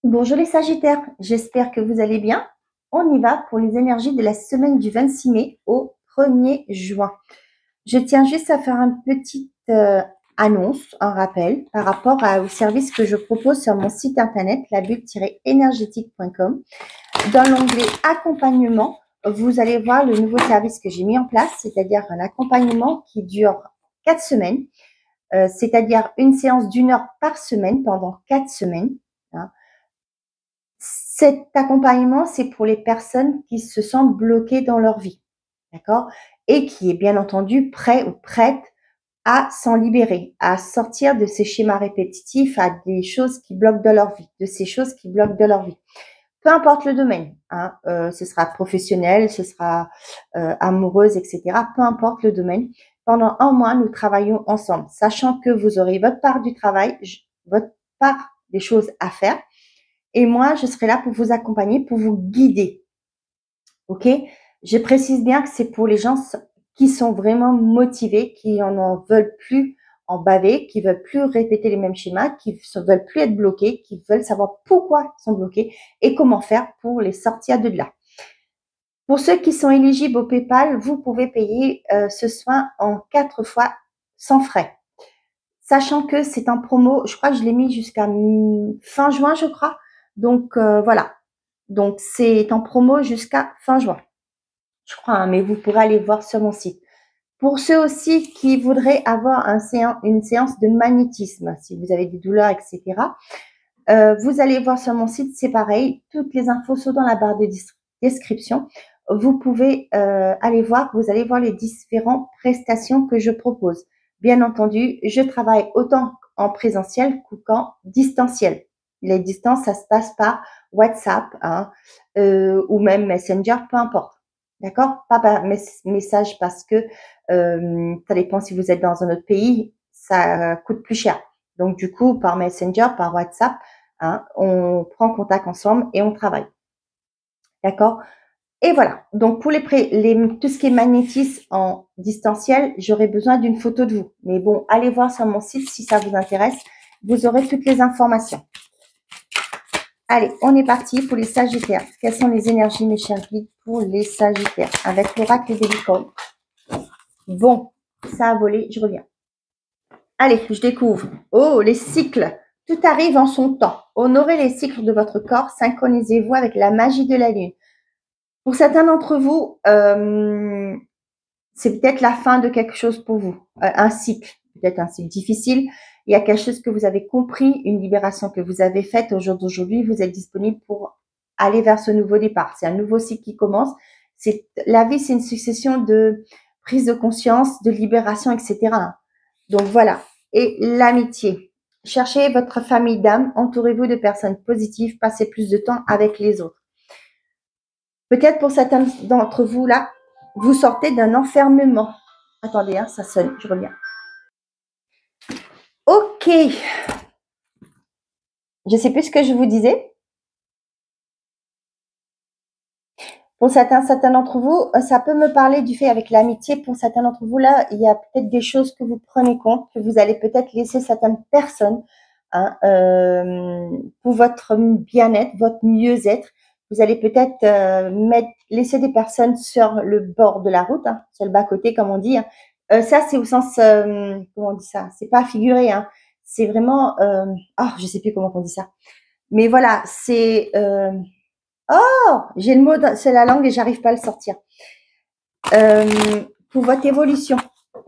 Bonjour les Sagittaires, j'espère que vous allez bien. On y va pour les énergies de la semaine du 26 mai au 1er juin. Je tiens juste à faire une petite annonce, un rappel par rapport au service que je propose sur mon site internet labulle-énergétique.com. Dans l'onglet accompagnement, vous allez voir le nouveau service que j'ai mis en place, c'est-à-dire un accompagnement qui dure 4 semaines, c'est-à-dire une séance d'1 heure par semaine pendant 4 semaines. Hein. Cet accompagnement, c'est pour les personnes qui se sentent bloquées dans leur vie, d'accord? Et qui est bien entendu prêt ou prête à s'en libérer, à sortir de ces schémas répétitifs, à des choses qui bloquent dans leur vie, de ces choses qui bloquent dans leur vie. Peu importe le domaine, hein, ce sera professionnel, ce sera amoureuse, etc. Peu importe le domaine. Pendant un mois, nous travaillons ensemble, sachant que vous aurez votre part du travail, votre part des choses à faire. Et moi, je serai là pour vous accompagner, pour vous guider. OK? Je précise bien que c'est pour les gens qui sont vraiment motivés, qui n'en veulent plus en baver, qui veulent plus répéter les mêmes schémas, qui ne veulent plus être bloqués, qui veulent savoir pourquoi ils sont bloqués et comment faire pour les sortir de là. Pour ceux qui sont éligibles au PayPal, vous pouvez payer ce soin en 4 fois sans frais. Sachant que c'est en promo, je crois que je l'ai mis jusqu'à fin juin, je crois. Donc voilà. Donc c'est en promo jusqu'à fin juin, je crois, hein, mais vous pourrez aller voir sur mon site. Pour ceux aussi qui voudraient avoir une séance de magnétisme, si vous avez des douleurs, etc., vous allez voir sur mon site, c'est pareil. Toutes les infos sont dans la barre de description. Vous pouvez aller voir, vous allez voir les différentes prestations que je propose. Bien entendu, je travaille autant en présentiel qu'en distanciel. Les distances, ça se passe par WhatsApp, hein, ou même Messenger, peu importe. D'accord? Pas par message parce que ça dépend si vous êtes dans un autre pays, ça coûte plus cher. Donc du coup, par Messenger, par WhatsApp, hein, on prend contact ensemble et on travaille. D'accord? Et voilà. Donc pour tout ce qui est magnétisme en distanciel, j'aurai besoin d'une photo de vous. Mais bon, allez voir sur mon site si ça vous intéresse. Vous aurez toutes les informations. Allez, on est parti pour les Sagittaires. Quelles sont les énergies, mes chers guides, pour les Sagittaires avec l'oracle des licornes? Bon, ça a volé, je reviens. Allez, je découvre. Oh, les cycles. Tout arrive en son temps. Honorez les cycles de votre corps. Synchronisez-vous avec la magie de la lune. Pour certains d'entre vous, c'est peut-être la fin de quelque chose pour vous. Un cycle, peut-être un cycle difficile. Il y a quelque chose que vous avez compris, une libération que vous avez faite au jour d'aujourd'hui. Vous êtes disponible pour aller vers ce nouveau départ. C'est un nouveau cycle qui commence. La vie, c'est une succession de prises de conscience, de libération, etc. Donc voilà. Et l'amitié. Cherchez votre famille d'âme, entourez-vous de personnes positives, passez plus de temps avec les autres. Peut-être pour certains d'entre vous là, vous sortez d'un enfermement. Attendez, hein, ça sonne, je reviens. Ok. Je sais plus ce que je vous disais. Pour certains d'entre vous, ça peut me parler du fait avec l'amitié. Pour certains d'entre vous, là, il y a peut-être des choses que vous prenez compte, que vous allez peut-être laisser certaines personnes, hein, pour votre bien-être, votre mieux-être. Vous allez peut-être laisser des personnes sur le bord de la route, hein, sur le bas-côté, comme on dit. Hein. Ça, c'est au sens, comment on dit ça? C'est pas figuré, hein. C'est vraiment, je sais plus comment on dit ça. Mais voilà, c'est oh, j'ai le mot c'est la langue et j'arrive pas à le sortir. Pour votre évolution,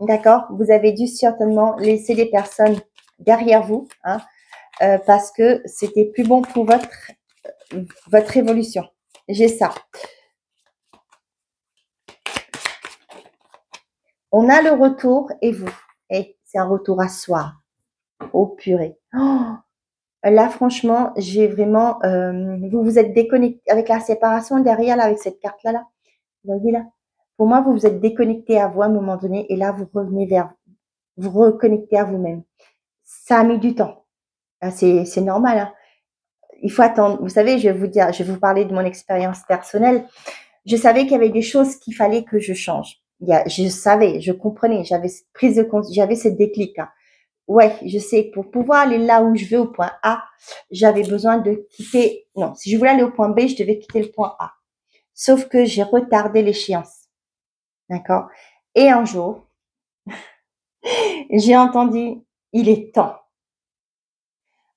d'accord? Vous avez dû certainement laisser des personnes derrière vous, hein, parce que c'était plus bon pour votre évolution. J'ai ça. On a le retour et vous. Et c'est un retour à soi. Oh purée. Oh, là, franchement, j'ai vraiment. Vous vous êtes déconnecté avec la séparation derrière, là, avec cette carte-là. Là. Vous voyez là? Pour moi, vous vous êtes déconnecté à vous à un moment donné et là, vous revenez vers vous reconnectez à vous-même. Ça a mis du temps. C'est normal. Hein. Il faut attendre. Vous savez, je vais vous parler de mon expérience personnelle. Je savais qu'il y avait des choses qu'il fallait que je change. Je savais, je comprenais, j'avais cette prise de conscience, j'avais cette déclic. Hein. ouais, je sais, pour pouvoir aller là où je veux, au point A, j'avais besoin de quitter, non, si je voulais aller au point B, je devais quitter le point A. Sauf que j'ai retardé l'échéance. D'accord? Et un jour, j'ai entendu, il est temps.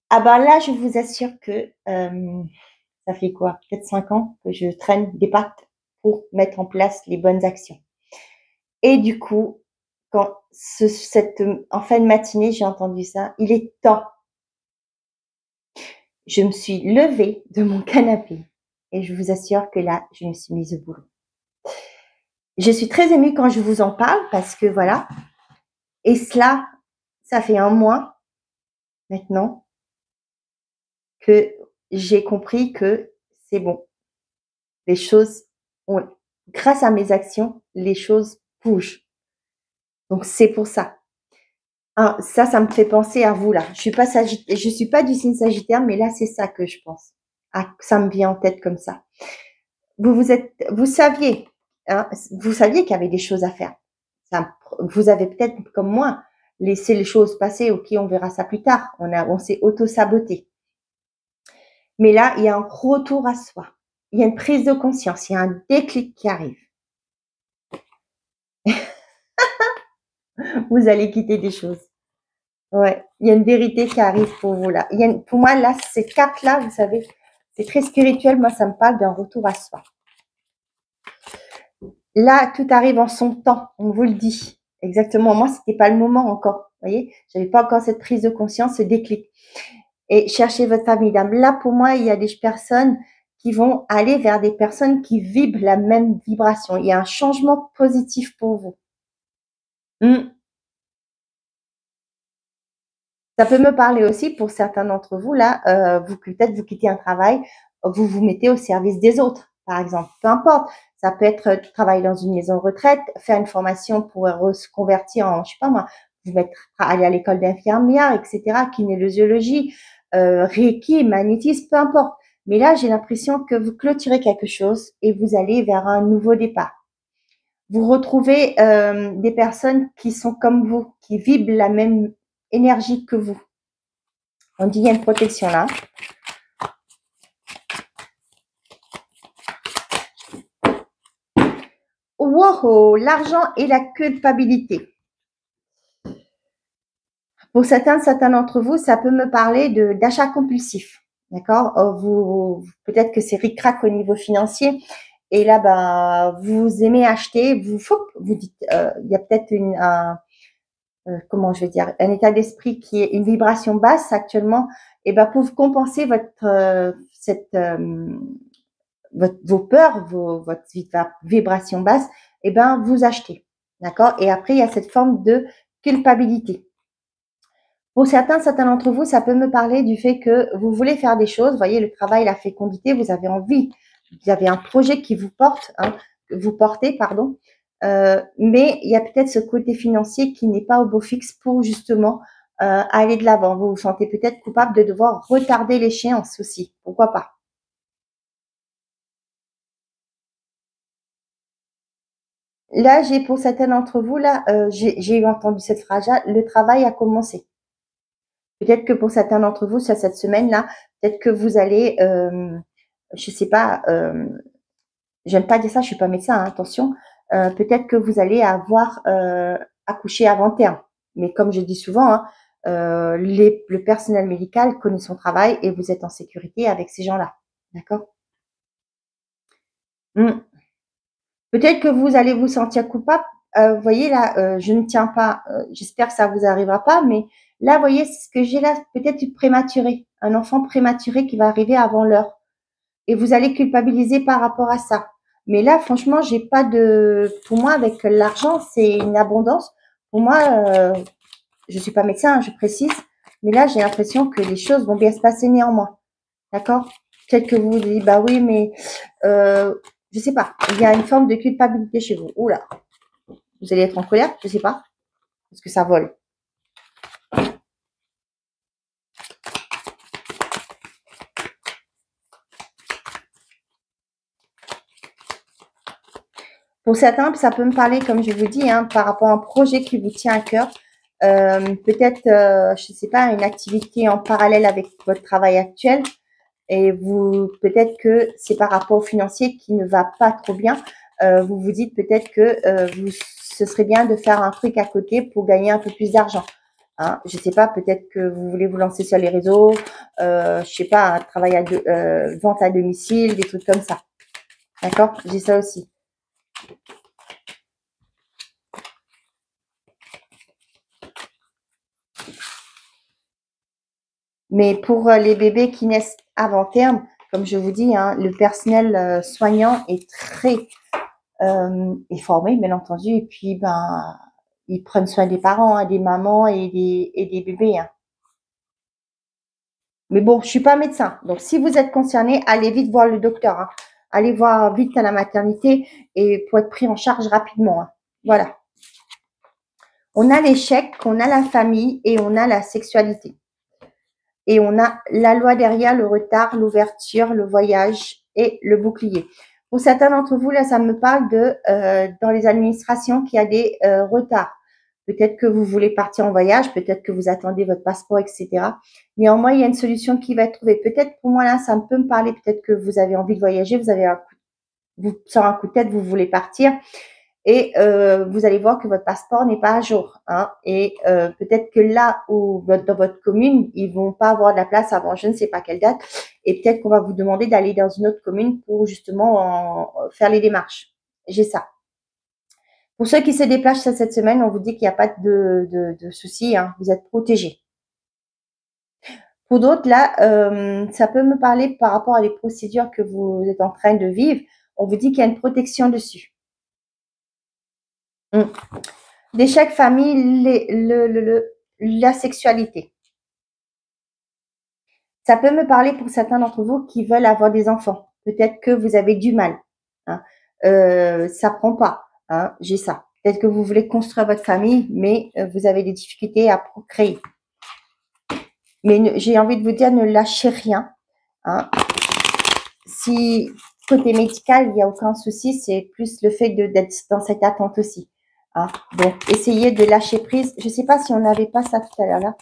Ah ben là, je vous assure que ça fait quoi? Peut-être 5 ans que je traîne des pattes pour mettre en place les bonnes actions. Et du coup, quand en fin de matinée, j'ai entendu ça, il est temps. Je me suis levée de mon canapé et je vous assure que là, je me suis mise au boulot. Je suis très émue quand je vous en parle parce que voilà. Et cela, ça fait 1 mois maintenant que j'ai compris que c'est bon. Les choses ont, grâce à mes actions, les choses bougent. Donc c'est pour ça. Ah, ça me fait penser à vous là. Je suis pas du signe Sagittaire, mais là c'est ça que je pense. Ah, ça me vient en tête comme ça. Vous saviez, hein, vous saviez qu'il y avait des choses à faire. Vous avez peut-être comme moi laissé les choses passer. Ok, on verra ça plus tard. On s'est auto-saboté. Mais là, il y a un retour à soi. Il y a une prise de conscience. Il y a un déclic qui arrive. Vous allez quitter des choses. Ouais, il y a une vérité qui arrive pour vous là. Pour moi, là, ces cartes-là, vous savez, c'est très spirituel. Moi, ça me parle d'un retour à soi. Là, tout arrive en son temps, on vous le dit. Exactement. Moi, c'était pas le moment encore. Vous voyez, j'avais pas encore cette prise de conscience, ce déclic. Et cherchez votre famille d'âme. Là, pour moi, il y a des personnes qui vont aller vers des personnes qui vibrent la même vibration. Il y a un changement positif pour vous. Ça peut me parler aussi pour certains d'entre vous, là, peut-être vous quittez un travail, vous vous mettez au service des autres, par exemple. Peu importe. Ça peut être travailler dans une maison de retraite, faire une formation pour se convertir en, je sais pas moi, aller à l'école d'infirmière, etc., kinésiologie, Reiki, magnétisme, peu importe. Mais là, j'ai l'impression que vous clôturez quelque chose et vous allez vers un nouveau départ. Vous retrouvez des personnes qui sont comme vous, qui vibrent la même énergie que vous. On dit qu'il y a une protection là. Wow, l'argent et la culpabilité. Pour certains d'entre vous, ça peut me parler d'achat compulsif. D'accord? Peut-être que c'est ric-rac au niveau financier. Et là, ben, vous aimez acheter, vous dites, il y a peut-être comment je vais dire, un état d'esprit qui est une vibration basse actuellement. Et ben, pour compenser vos peurs, votre vibration basse, et ben, vous achetez. D'accord? Et après, il y a cette forme de culpabilité. Pour certains d'entre vous, ça peut me parler du fait que vous voulez faire des choses. Vous voyez, le travail, la fécondité, vous avez envie. Vous avez un projet qui vous porte, hein, vous portez, pardon. Mais il y a peut-être ce côté financier qui n'est pas au beau fixe pour justement aller de l'avant. Vous vous sentez peut-être coupable de devoir retarder l'échéance aussi. Pourquoi pas? Là, pour certains d'entre vous, là, j'ai eu entendu cette phrase-là, le travail a commencé. Peut-être que pour certains d'entre vous, sur cette semaine-là, peut-être que vous allez, je sais pas, j'aime pas dire ça, je suis pas médecin, hein, attention. Peut-être que vous allez avoir accouché avant terme. Mais comme je dis souvent, hein, le personnel médical connaît son travail et vous êtes en sécurité avec ces gens-là. D'accord? Peut-être que vous allez vous sentir coupable. Vous voyez là, je ne tiens pas. J'espère que ça vous arrivera pas, mais là, vous voyez, ce que j'ai là, peut-être prématuré, un enfant prématuré qui va arriver avant l'heure, et vous allez culpabiliser par rapport à ça. Mais là, franchement, j'ai pas de. Pour moi, avec l'argent, c'est une abondance. Pour moi, je suis pas médecin, hein, je précise, mais là, j'ai l'impression que les choses vont bien se passer néanmoins. D'accord? Peut-être que vous vous dites, bah oui, mais je sais pas. Il y a une forme de culpabilité chez vous. Oula, vous allez être en colère, je sais pas, parce que ça vole. Pour certains, ça peut me parler, comme je vous dis, hein, par rapport à un projet qui vous tient à cœur. Peut-être, je ne sais pas, une activité en parallèle avec votre travail actuel. Et vous, peut-être que c'est par rapport au financier qui ne va pas trop bien. Vous vous dites peut-être que ce serait bien de faire un truc à côté pour gagner un peu plus d'argent. Hein, je sais pas, peut-être que vous voulez vous lancer sur les réseaux, je sais pas, un travail vente à domicile, des trucs comme ça. D'accord? J'ai ça aussi. Mais pour les bébés qui naissent avant terme, comme je vous dis, hein, le personnel soignant est formé, bien entendu, et puis ben ils prennent soin des parents, hein, des mamans et des bébés. Hein. Mais bon, je suis pas médecin, donc si vous êtes concerné, allez vite voir le docteur. Hein. Allez voir vite à la maternité et pour être pris en charge rapidement. Hein. Voilà. On a l'échec, on a la famille et on a la sexualité. Et on a la loi derrière, le retard, l'ouverture, le voyage et le bouclier. Pour certains d'entre vous, là, ça me parle de dans les administrations qu'il y a des retards. Peut-être que vous voulez partir en voyage, peut-être que vous attendez votre passeport, etc. Néanmoins, il y a une solution qui va être trouvée. Peut-être pour moi, là, ça peut me parler. Peut-être que vous avez envie de voyager, vous avez vous sort un coup de tête, vous voulez partir et vous allez voir que votre passeport n'est pas à jour. Hein, et peut-être que là où dans votre commune, ils vont pas avoir de la place avant je ne sais pas quelle date. Et peut-être qu'on va vous demander d'aller dans une autre commune pour justement faire les démarches. J'ai ça. Pour ceux qui se déplacent cette semaine, on vous dit qu'il n'y a pas de soucis. Hein, vous êtes protégés. Pour d'autres, là, ça peut me parler par rapport à les procédures que vous êtes en train de vivre. On vous dit qu'il y a une protection dessus. De chaque famille, la sexualité. Ça peut me parler pour certains d'entre vous qui veulent avoir des enfants. Peut-être que vous avez du mal. Hein. Ça prend pas. Hein, j'ai ça. Peut-être que vous voulez construire votre famille, mais vous avez des difficultés à procréer. Mais j'ai envie de vous dire, ne lâchez rien. Hein. Si côté médical, il n'y a aucun souci, c'est plus le fait d'être dans cette attente aussi. Hein. Donc, essayez de lâcher prise. Je ne sais pas si on n'avait pas ça tout à l'heure là.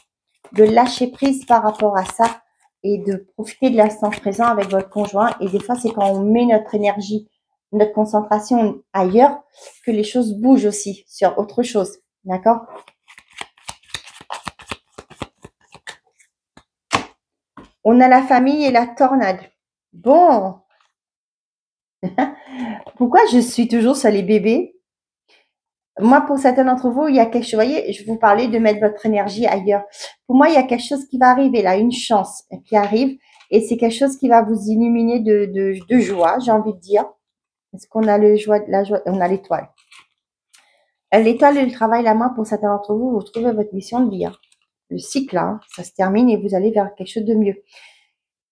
De lâcher prise par rapport à ça et de profiter de l'instant présent avec votre conjoint. Et des fois, c'est quand on met notre énergie, notre concentration ailleurs que les choses bougent aussi sur autre chose. D'accord? On a la famille et la tornade. Bon. Pourquoi je suis toujours sur les bébés? Moi, pour certains d'entre vous, il y a quelque chose, vous voyez, je vous parlais de mettre votre énergie ailleurs. Pour moi, il y a quelque chose qui va arriver là, une chance qui arrive et c'est quelque chose qui va vous illuminer de joie, j'ai envie de dire. Est-ce qu'on a la joie, on a l'étoile. L'étoile et le travail la main, pour certains d'entre vous, vous trouvez votre mission de vie. Hein. Le cycle, hein, ça se termine et vous allez vers quelque chose de mieux.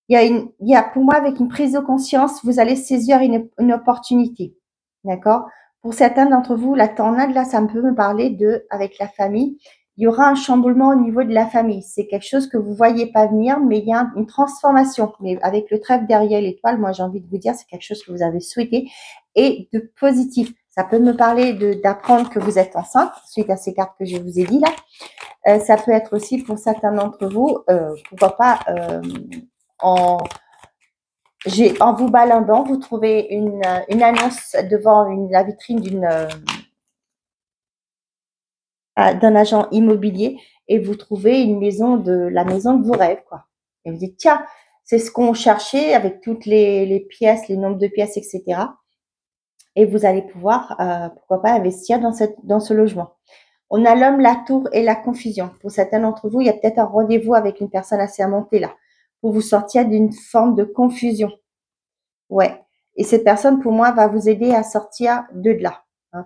Il y a pour moi, avec une prise de conscience, vous allez saisir une opportunité. D'accord? Pour certains d'entre vous, la tornade, là, ça peut me parler avec la famille. Il y aura un chamboulement au niveau de la famille. C'est quelque chose que vous voyez pas venir, mais il y a une transformation. Mais avec le trèfle derrière l'étoile, moi, j'ai envie de vous dire, c'est quelque chose que vous avez souhaité et de positif. Ça peut me parler d'apprendre que vous êtes enceinte, suite à ces cartes que je vous ai dit là. Ça peut être aussi pour certains d'entre vous, pourquoi pas, en vous baladant, vous trouvez une annonce devant la vitrine d'un agent immobilier et vous trouvez la maison de vos rêves, quoi. Et vous dites, tiens, c'est ce qu'on cherchait avec toutes les pièces, les nombres de pièces, etc. Et vous allez pouvoir, pourquoi pas, investir dans ce logement. On a l'homme, la tour et la confusion. Pour certains d'entre vous, il y a peut-être un rendez-vous avec une personne assez amontée là, pour vous sortir d'une forme de confusion. Ouais. Et cette personne, pour moi, va vous aider à sortir de là. Hein.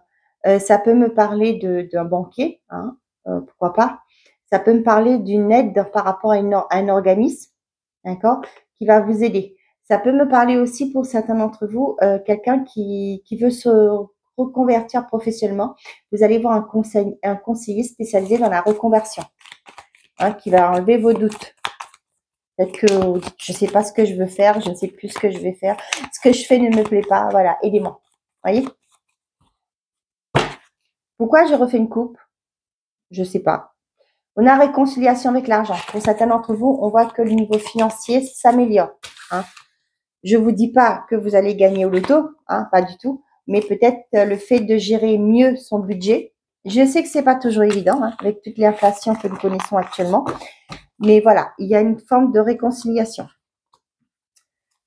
Ça peut me parler d'un banquier, hein, pourquoi pas. Ça peut me parler d'une aide par rapport à un organisme, d'accord, qui va vous aider. Ça peut me parler aussi pour certains d'entre vous, quelqu'un qui veut se reconvertir professionnellement. Vous allez voir un conseiller spécialisé dans la reconversion, hein, qui va enlever vos doutes. Peut-être que je ne sais pas ce que je veux faire, je ne sais plus ce que je vais faire. Ce que je fais ne me plaît pas. Voilà, aidez-moi. Voyez? Pourquoi je refais une coupe? Je ne sais pas. On a réconciliation avec l'argent. Pour certains d'entre vous, on voit que le niveau financier s'améliore. Hein. Je vous dis pas que vous allez gagner au loto, hein, pas du tout, mais peut-être le fait de gérer mieux son budget. Je sais que c'est pas toujours évident, hein, avec toute l'inflation que nous connaissons actuellement, mais voilà, il y a une forme de réconciliation.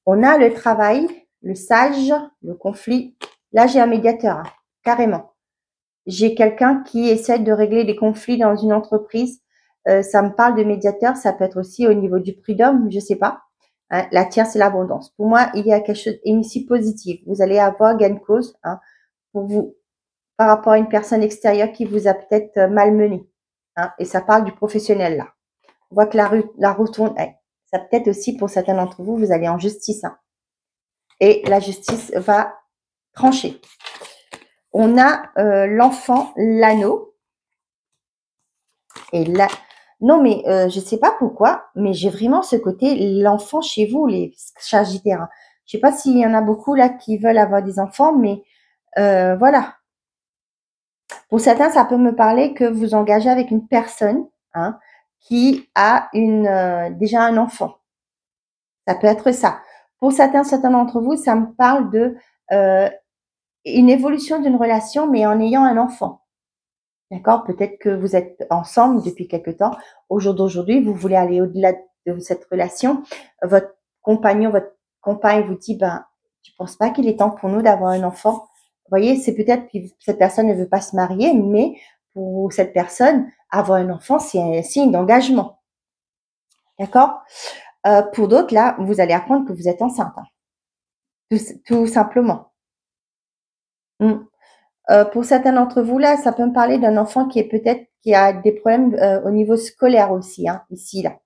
On a le travail, le sage, le conflit. Là, j'ai un médiateur, hein, carrément. J'ai quelqu'un qui essaie de régler les conflits dans une entreprise. Ça me parle de médiateur, ça peut être aussi au niveau du prud'homme, je sais pas. Hein, la tierce, c'est l'abondance. Pour moi, il y a quelque chose, une issue positive. Vous allez avoir gain de cause, hein, pour vous, par rapport à une personne extérieure qui vous a peut-être malmené. Hein, et ça parle du professionnel là. On voit que la roue tourne. Ça peut-être aussi pour certains d'entre vous, vous allez en justice. Hein, et la justice va trancher. On a l'enfant, l'anneau. Et là, non, mais je sais pas pourquoi, mais j'ai vraiment ce côté l'enfant chez vous, les Sagittaires. Hein. Je sais pas s'il y en a beaucoup là qui veulent avoir des enfants, mais voilà. Pour certains, ça peut me parler que vous engagez avec une personne, hein, qui a déjà un enfant. Ça peut être ça. Pour certains d'entre vous, ça me parle de une évolution d'une relation, mais en ayant un enfant. D'accord? Peut-être que vous êtes ensemble depuis quelque temps. Au jour d'aujourd'hui, vous voulez aller au-delà de cette relation. Votre compagnon, votre compagne vous dit, ben, tu penses pas qu'il est temps pour nous d'avoir un enfant? Vous voyez, c'est peut-être que cette personne ne veut pas se marier, mais pour cette personne, avoir un enfant, c'est un signe d'engagement. D'accord? Pour d'autres, là, vous allez apprendre que vous êtes enceinte. Hein. Tout simplement. Pour certains d'entre vous, là, ça peut me parler d'un enfant qui est peut-être qui a des problèmes au niveau scolaire aussi, hein, ici, là.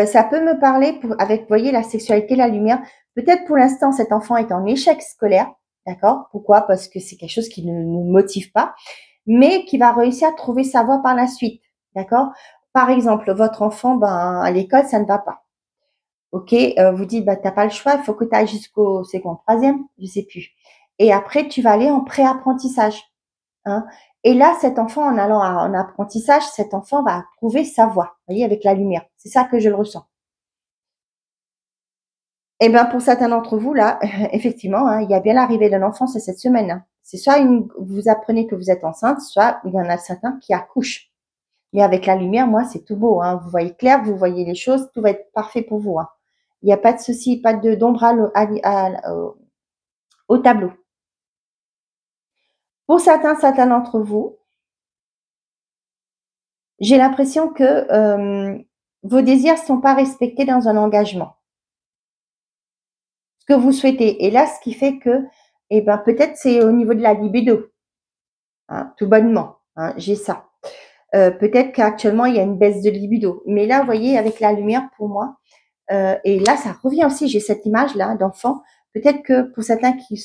Ça peut me parler avec, vous voyez, la sexualité, la lumière. Peut-être pour l'instant, cet enfant est en échec scolaire, d'accord? Pourquoi? Parce que c'est quelque chose qui ne nous motive pas, mais qui va réussir à trouver sa voie par la suite, d'accord? Par exemple, votre enfant, ben, à l'école, ça ne va pas. Ok, vous dites, bah, t'as pas le choix, il faut que tu ailles jusqu'au second, troisième, je sais plus. Et après, tu vas aller en pré-apprentissage. Hein. Et là, cet enfant, en allant en apprentissage, cet enfant va trouver sa voie, vous voyez, avec la lumière. C'est ça que je le ressens. Eh bien, pour certains d'entre vous, là, effectivement, hein, il y a bien l'arrivée d'un enfant, c'est cette semaine. Hein. C'est soit vous apprenez que vous êtes enceinte, soit il y en a certains qui accouchent. Mais avec la lumière, moi, c'est tout beau. Hein. Vous voyez clair, vous voyez les choses, tout va être parfait pour vous. Hein. Il n'y a pas de souci, pas d'ombre au tableau. Pour certains d'entre vous, j'ai l'impression que vos désirs ne sont pas respectés dans un engagement. Ce que vous souhaitez. Et là, ce qui fait que, eh ben, peut-être c'est au niveau de la libido. Hein, tout bonnement. Hein, j'ai ça. Peut-être qu'actuellement, il y a une baisse de libido. Mais là, vous voyez, avec la lumière, pour moi, et là, ça revient aussi, j'ai cette image-là d'enfant. Peut-être que pour certains qui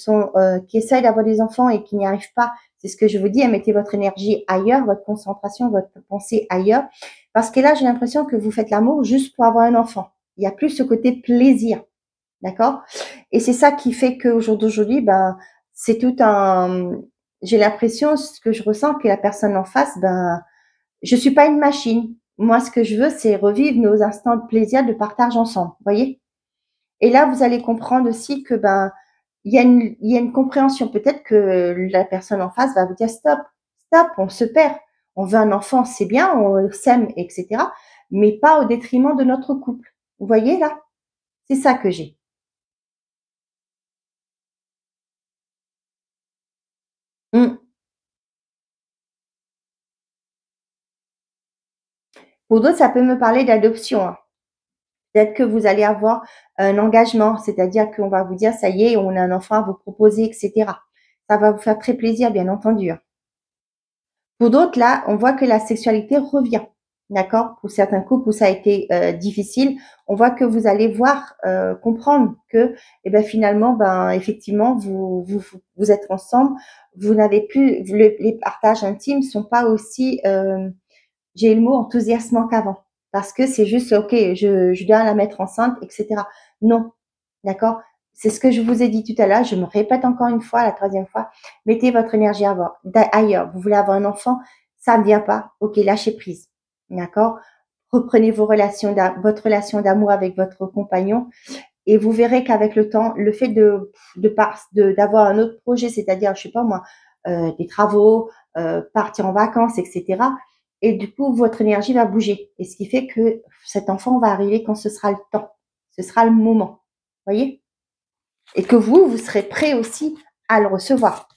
essayent d'avoir des enfants et qui n'y arrivent pas, c'est ce que je vous dis, mettez votre énergie ailleurs, votre concentration, votre pensée ailleurs. Parce que là, j'ai l'impression que vous faites l'amour juste pour avoir un enfant. Il n'y a plus ce côté plaisir. D'accord? Et c'est ça qui fait qu'au jour d'aujourd'hui, ben, c'est tout un, j'ai l'impression, ce que je ressens, que la personne en face, ben, je suis pas une machine. Moi, ce que je veux, c'est revivre nos instants de plaisir, de partage ensemble. Vous voyez? Et là, vous allez comprendre aussi que, ben, il y a une compréhension. Peut-être que la personne en face va vous dire stop, stop, on se perd. On veut un enfant, c'est bien, on s'aime, etc. Mais pas au détriment de notre couple. Vous voyez là? C'est ça que j'ai. Mmh. Pour d'autres, ça peut me parler d'adoption. Hein. Peut-être que vous allez avoir un engagement, c'est-à-dire qu'on va vous dire, ça y est, on a un enfant à vous proposer, etc. Ça va vous faire très plaisir, bien entendu. Hein. Pour d'autres, là, on voit que la sexualité revient. D'accord? Pour certains couples où ça a été difficile, on voit que vous allez voir, comprendre que, eh ben, finalement, ben, effectivement, vous êtes ensemble, vous n'avez plus, les partages intimes sont pas aussi, j'ai le mot enthousiasmant qu'avant. Parce que c'est juste, ok, je dois la mettre enceinte, etc. Non, d'accord. c'est ce que je vous ai dit tout à l'heure, je me répète encore une fois, la troisième fois, mettez votre énergie ailleurs. Vous voulez avoir un enfant, ça ne vient pas, ok, lâchez prise, d'accord? Reprenez votre relation d'amour avec votre compagnon et vous verrez qu'avec le temps, le fait d'avoir un autre projet, c'est-à-dire, je sais pas moi, des travaux, partir en vacances, etc. Et du coup, votre énergie va bouger. Et ce qui fait que cet enfant va arriver quand ce sera le temps, ce sera le moment. Voyez? Et que vous serez prêt aussi à le recevoir.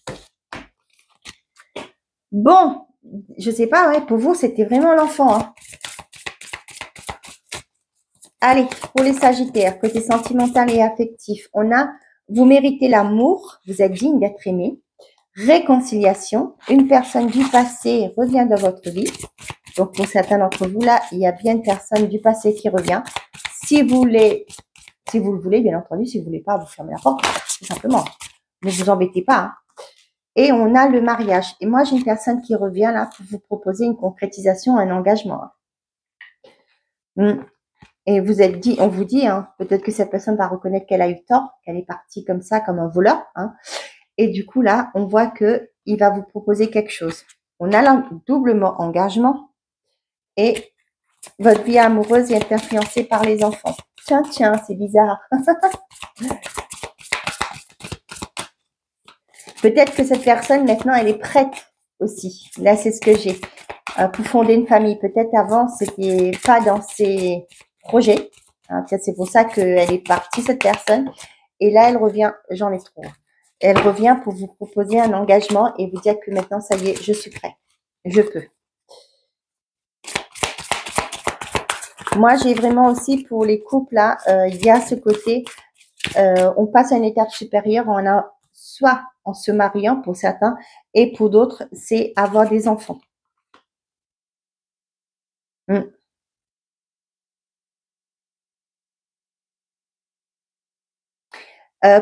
Bon, je sais pas, ouais, pour vous, c'était vraiment l'enfant. Hein. Allez, pour les Sagittaires, côté sentimental et affectif, on a vous méritez l'amour, vous êtes digne d'être aimé. Réconciliation, une personne du passé revient dans votre vie. Donc, pour certains d'entre vous, là, il y a bien une personne du passé qui revient. Si vous le voulez, bien entendu, si vous ne voulez pas, vous fermez la porte, tout simplement. Ne vous embêtez pas. Hein. Et on a le mariage. Et moi, j'ai une personne qui revient là pour vous proposer une concrétisation, un engagement. Et on vous dit, hein, peut-être que cette personne va reconnaître qu'elle a eu tort, qu'elle est partie comme ça, comme un voleur. Hein. Et du coup, là, on voit qu'il va vous proposer quelque chose. On a un doublement engagement et votre vie amoureuse est influencée par les enfants. Tiens, c'est bizarre. Peut-être que cette personne, maintenant, elle est prête aussi. Là, c'est ce que j'ai. Pour fonder une famille. Peut-être avant, c'était pas dans ses projets. Hein, c'est pour ça qu'elle est partie, cette personne. Et là, elle revient, j'en ai trop. Elle revient pour vous proposer un engagement et vous dire que maintenant, ça y est, je suis prêt. Je peux. Moi, j'ai vraiment aussi pour les couples, là, il y a ce côté, on passe à une étape supérieure, soit en se mariant pour certains, et pour d'autres, c'est avoir des enfants.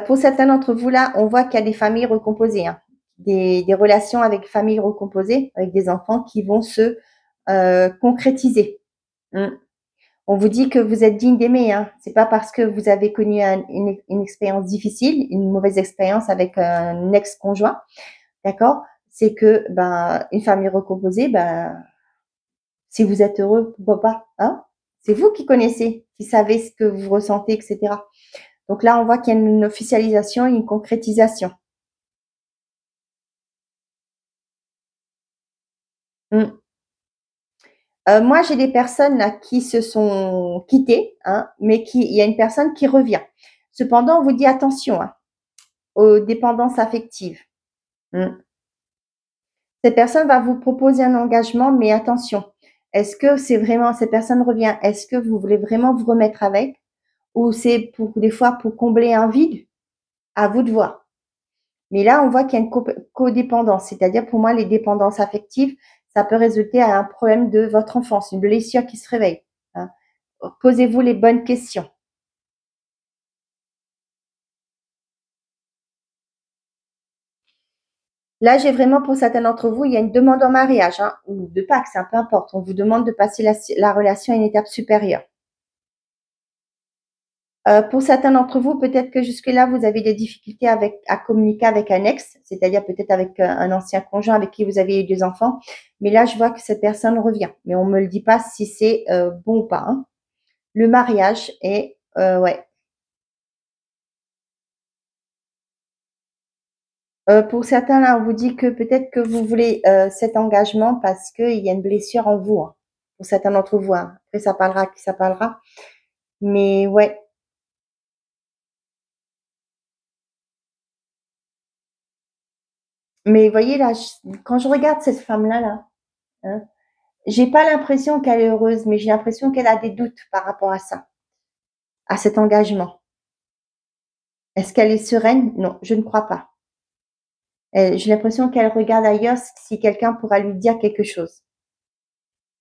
Pour certains d'entre vous, là, on voit qu'il y a des familles recomposées, hein, des relations avec familles recomposées, avec des enfants qui vont se concrétiser. On vous dit que vous êtes digne d'aimer. Hein. C'est pas parce que vous avez connu une expérience difficile, une mauvaise expérience avec un ex-conjoint, d'accord? C'est que une famille recomposée, si vous êtes heureux, pourquoi pas? Hein? C'est vous qui connaissez, qui savez ce que vous ressentez, etc. Donc là, on voit qu'il y a une officialisation, une concrétisation. Moi, j'ai des personnes là qui se sont quittées, hein, mais il y a une personne qui revient. Cependant, on vous dit attention hein, aux dépendances affectives. Cette personne va vous proposer un engagement, mais attention. Est-ce que c'est vraiment cette personne revient? Est-ce que vous voulez vraiment vous remettre avec, ou c'est pour des fois pour combler un vide? À vous de voir. Mais là, on voit qu'il y a une codépendance, c'est-à-dire pour moi, les dépendances affectives, ça peut résulter à un problème de votre enfance, une blessure qui se réveille. Hein. Posez-vous les bonnes questions. Là, j'ai vraiment pour certains d'entre vous, il y a une demande en mariage, hein, ou de Pâques, c'est un peu importe. On vous demande de passer la relation à une étape supérieure. Pour certains d'entre vous, peut-être que jusque-là, vous avez des difficultés à communiquer avec un ex, c'est-à-dire peut-être avec un ancien conjoint avec qui vous avez eu des enfants. Mais là, je vois que cette personne revient. Mais on me le dit pas si c'est bon ou pas. Hein. Le mariage est, ouais. Pour certains, là, on vous dit que peut-être que vous voulez cet engagement parce qu'il y a une blessure en vous. Hein. Pour certains d'entre vous. Hein. Après, ça parlera qui ça parlera. Mais ouais. Mais voyez là, quand je regarde cette femme-là, là, hein, j'ai pas l'impression qu'elle est heureuse, mais j'ai l'impression qu'elle a des doutes par rapport à ça, à cet engagement. Est-ce qu'elle est sereine? Non, je ne crois pas. J'ai l'impression qu'elle regarde ailleurs si quelqu'un pourra lui dire quelque chose.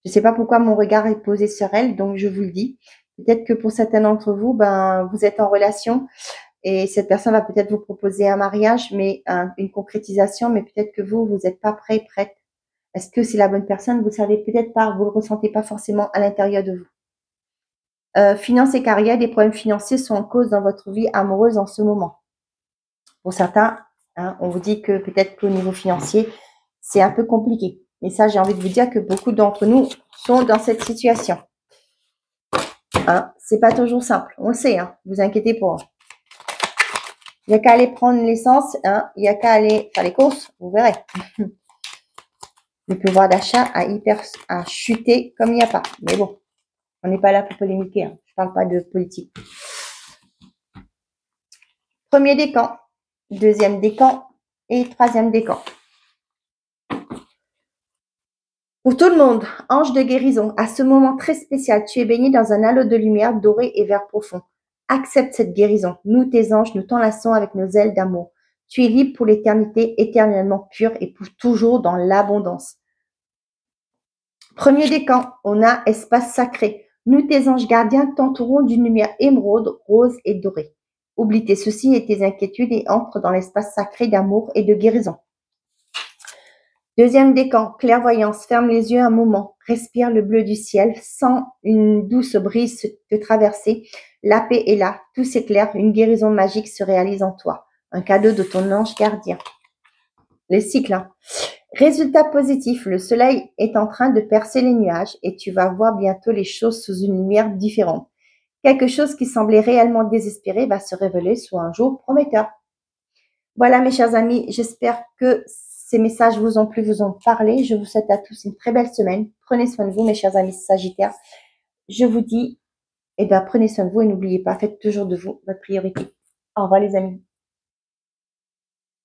Je ne sais pas pourquoi mon regard est posé sur elle, donc je vous le dis. Peut-être que pour certains d'entre vous, vous êtes en relation et cette personne va peut-être vous proposer un mariage, mais une concrétisation, mais peut-être que vous n'êtes pas prête. Est-ce que c'est la bonne personne? Vous savez peut-être pas, vous le ressentez pas forcément à l'intérieur de vous. Finances et carrière, des problèmes financiers sont en cause dans votre vie amoureuse en ce moment. Pour certains, hein, on vous dit que peut-être qu'au niveau financier, c'est un peu compliqué. Et ça, j'ai envie de vous dire que beaucoup d'entre nous sont dans cette situation. Hein, c'est pas toujours simple, on le sait, hein, vous inquiétez pas. Il n'y a qu'à aller prendre l'essence, hein, il n'y a qu'à aller faire les courses, vous verrez. Le pouvoir d'achat a chuté comme il n'y a pas. Mais bon, on n'est pas là pour polémiquer, hein. Je ne parle pas de politique. Premier décan, deuxième décan et troisième décan. Pour tout le monde, ange de guérison, à ce moment très spécial, tu es baigné dans un halo de lumière doré et vert profond. Accepte cette guérison. Nous, tes anges, nous t'enlaçons avec nos ailes d'amour. Tu es libre pour l'éternité, éternellement pure et pour toujours dans l'abondance. Premier décan, on a espace sacré. Nous, tes anges gardiens, t'entourons d'une lumière émeraude, rose et dorée. Oublie tes soucis et tes inquiétudes et entre dans l'espace sacré d'amour et de guérison. Deuxième décan, clairvoyance, ferme les yeux un moment, respire le bleu du ciel, sens une douce brise te traverser, la paix est là, tout s'éclaire, une guérison magique se réalise en toi, un cadeau de ton ange gardien. Le cycle, hein. Résultat positif, le soleil est en train de percer les nuages et tu vas voir bientôt les choses sous une lumière différente. Quelque chose qui semblait réellement désespéré va se révéler sous un jour prometteur. Voilà mes chers amis, j'espère que ces messages vous ont plu, vous ont parlé. Je vous souhaite à tous une très belle semaine. Prenez soin de vous mes chers amis Sagittaires. Je vous dis, prenez soin de vous et n'oubliez pas, faites toujours de vous votre priorité. Au revoir les amis.